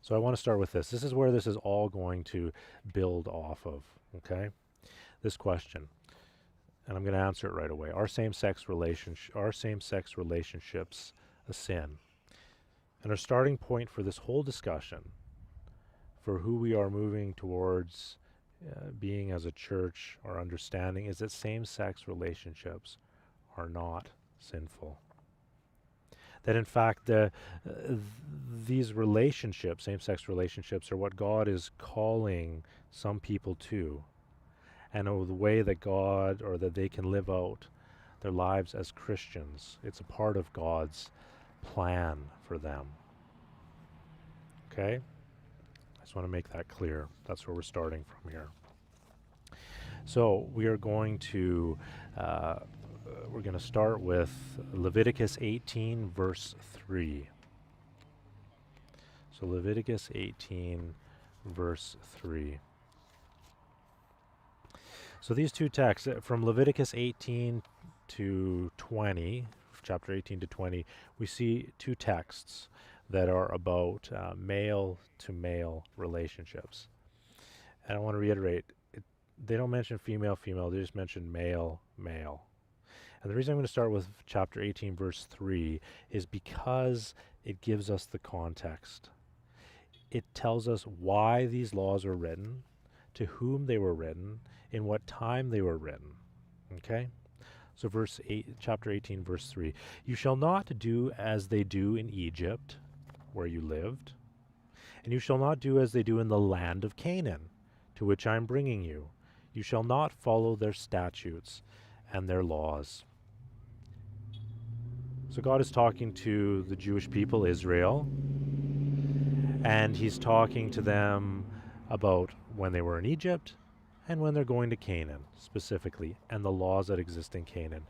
So I want to start with this. This is where this is all going to build off of, okay? This question, and I'm going to answer it right away. Are same-sex relationships a sin? And our starting point for this whole discussion, for who we are moving towards being as a church, our understanding is that same-sex relationships are not sinful. That in fact, these relationships, same-sex relationships, are what God is calling some people to, and the way that God, or that they can live out their lives as Christians. It's a part of God's plan for them. Okay? I just want to make that clear. That's where we're starting from here. So we are going to start with Leviticus 18, verse 3. So Leviticus 18, verse 3. So these two texts, from Leviticus 18 to 20, chapter 18 to 20, we see two texts that are about male-to-male relationships. And I want to reiterate, they don't mention female-female, they just mention male-male. And the reason I'm going to start with chapter 18, verse 3, is because it gives us the context. It tells us why these laws were written, to whom they were written, in what time they were written. Okay? So chapter 18, verse 3. You shall not do as they do in Egypt, where you lived, and you shall not do as they do in the land of Canaan, to which I am bringing you. You shall not follow their statutes and their laws. So God is talking to the Jewish people, Israel, and he's talking to them about when they were in Egypt and when they're going to Canaan specifically, and the laws that exist in Canaan.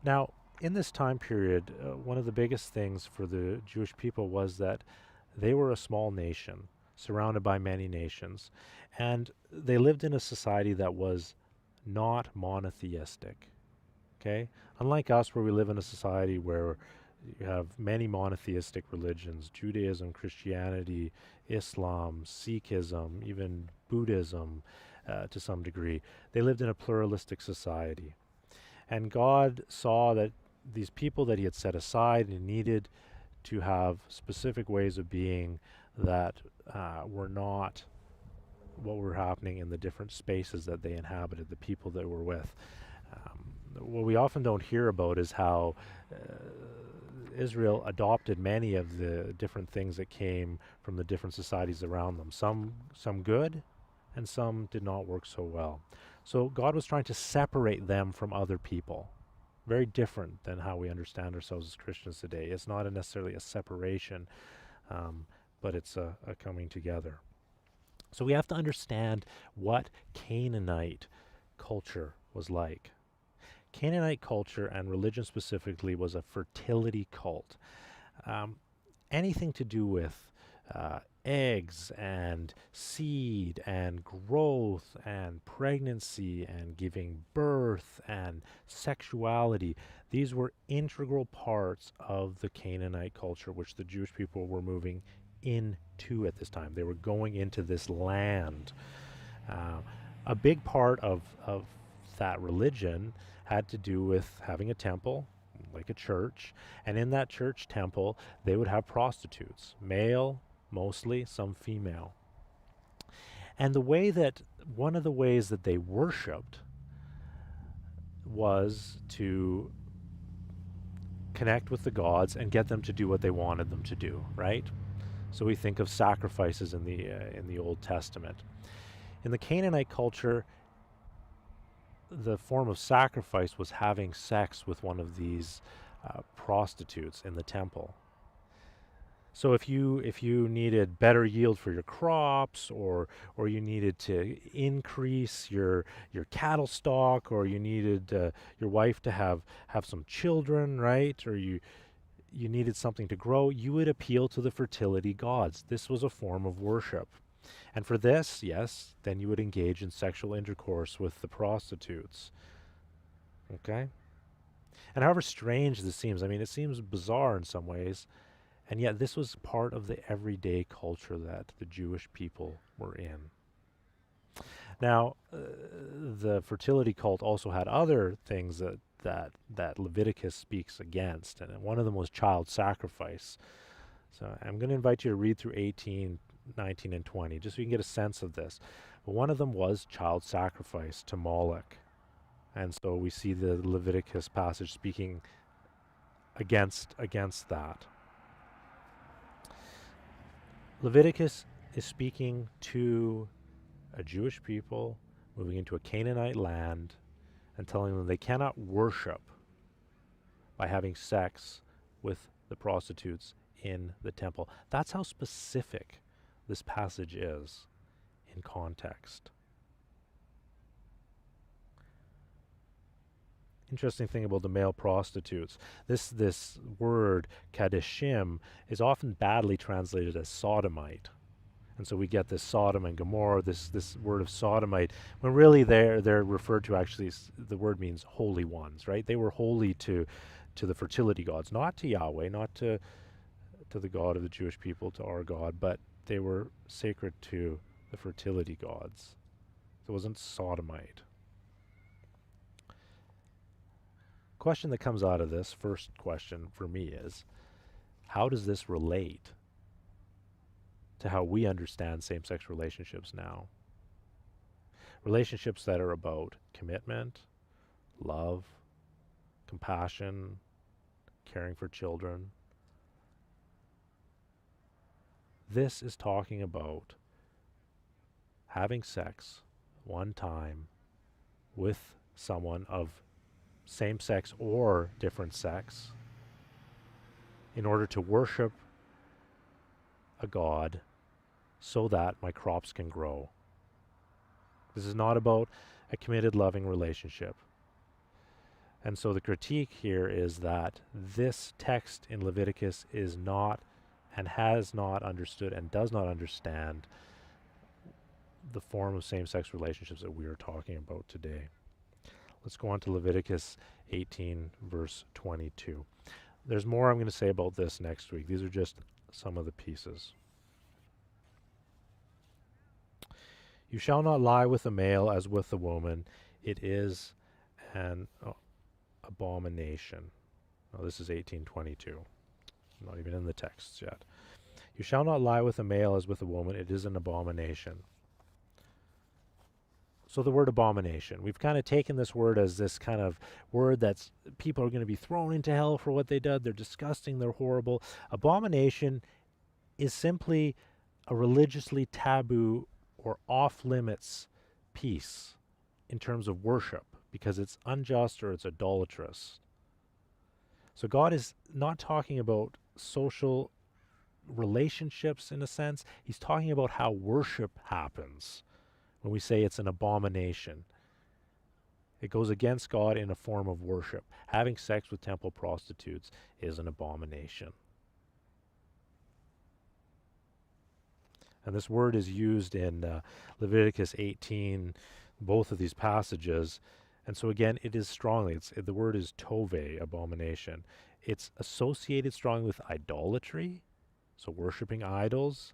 Now, in this time period, one of the biggest things for the Jewish people was that they were a small nation surrounded by many nations, and they lived in a society that was not monotheistic. Okay? Unlike us, where we live in a society where you have many monotheistic religions, Judaism, Christianity, Islam, Sikhism, even Buddhism to some degree. They lived in a pluralistic society. And God saw that these people that he had set aside and needed to have specific ways of being that were not what were happening in the different spaces that they inhabited, the people they were with. What we often don't hear about is how Israel adopted many of the different things that came from the different societies around them. Some good, and some did not work so well. So God was trying to separate them from other people. Very different than how we understand ourselves as Christians today. It's not necessarily a separation, but it's a coming together. So we have to understand what Canaanite culture was like. Canaanite culture, and religion specifically, was a fertility cult. Anything to do with eggs and seed and growth and pregnancy and giving birth and sexuality, these were integral parts of the Canaanite culture, which the Jewish people were moving into at this time. They were going into this land. A big part of that religion had to do with having a temple, like a church, and in that church temple, they would have prostitutes, male mostly, some female. And one of the ways that they worshipped was to connect with the gods and get them to do what they wanted them to do, right? So we think of sacrifices in the Old Testament. In the Canaanite culture, the form of sacrifice was having sex with one of these prostitutes in the temple. So if you needed better yield for your crops, or you needed to increase your cattle stock, or you needed your wife to have some children, right? Or you needed something to grow, you would appeal to the fertility gods. This was a form of worship. And for this, yes, then you would engage in sexual intercourse with the prostitutes. Okay? And however strange this seems, I mean, it seems bizarre in some ways, And yet this was part of the everyday culture that the Jewish people were in. Now, the fertility cult also had other things that Leviticus speaks against, and one of them was child sacrifice. So I'm going to invite you to read through 18, 19, and 20, just so you can get a sense of this. But one of them was child sacrifice to Moloch. And so we see the Leviticus passage speaking against that. Leviticus is speaking to a Jewish people moving into a Canaanite land and telling them they cannot worship by having sex with the prostitutes in the temple. That's how specific this passage is in context. Interesting thing about the male prostitutes. This word, kadeshim, is often badly translated as sodomite. And so we get this Sodom and Gomorrah, this word of sodomite, when really they're referred to, actually, the word means holy ones, right? They were holy to the fertility gods, not to Yahweh, not to the God of the Jewish people, to our God, but they were sacred to the fertility gods. So it wasn't sodomite. Question that comes out of this, first question for me, is how does this relate to how we understand same-sex relationships now? Relationships that are about commitment, love, compassion, caring for children. This is talking about having sex one time with someone of same sex or different sex in order to worship a God so that my crops can grow. This is not about a committed, loving relationship. And so the critique here is that this text in Leviticus is not and has not understood and does not understand the form of same-sex relationships that we are talking about today. Let's go on to Leviticus 18, verse 22. There's more I'm going to say about this next week. These are just some of the pieces. You shall not lie with a male as with a woman. It is an abomination. Now, this is 18:22. I'm not even in the texts yet. You shall not lie with a male as with a woman. It is an abomination. So the word abomination, we've kind of taken this word as this kind of word that's people are going to be thrown into hell for what they did. They're disgusting. They're horrible. Abomination is simply a religiously taboo or off-limits piece in terms of worship because it's unjust or it's idolatrous. So God is not talking about social relationships in a sense. He's talking about how worship happens. When we say it's an abomination, it goes against God in a form of worship. Having sex with temple prostitutes is an abomination. And this word is used in Leviticus 18, both of these passages. And so again, it is strongly, the word is tove, abomination. It's associated strongly with idolatry, so worshiping idols,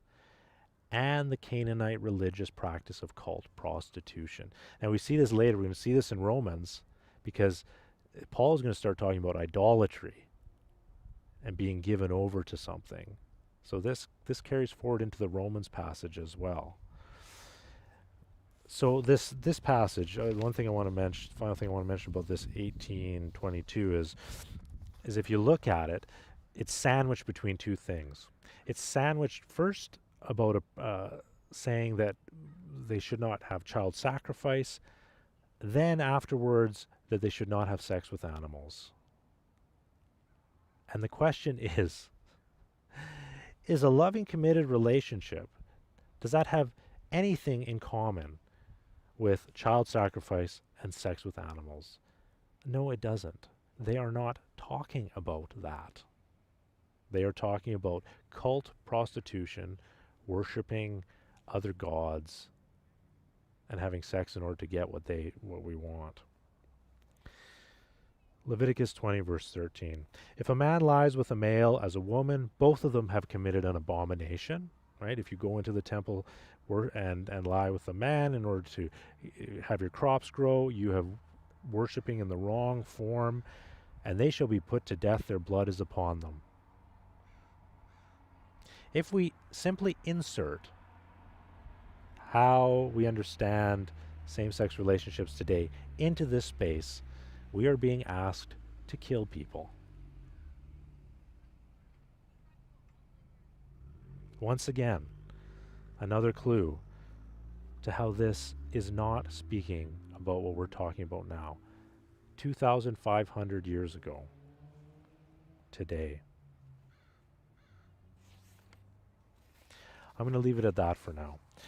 and the Canaanite religious practice of cult prostitution. Now we see this later. We're going to see this in Romans because Paul is going to start talking about idolatry and being given over to something. So this carries forward into the Romans passage as well. So this passage, one thing I want to mention, final thing I want to mention about this 18:22 is if you look at it, it's sandwiched between two things. It's sandwiched first about saying that they should not have child sacrifice, then afterwards that they should not have sex with animals. And the question is a loving, committed relationship, does that have anything in common with child sacrifice and sex with animals? No, it doesn't. They are not talking about that. They are talking about cult prostitution, worshiping other gods, and having sex in order to get what we want. Leviticus 20, verse 13. If a man lies with a male as a woman, both of them have committed an abomination. Right? If you go into the temple and lie with a man in order to have your crops grow, you have worshiping in the wrong form, and they shall be put to death, their blood is upon them. If we simply insert how we understand same-sex relationships today into this space, we are being asked to kill people. Once again, another clue to how this is not speaking about what we're talking about now. 2,500 years ago, today. I'm going to leave it at that for now.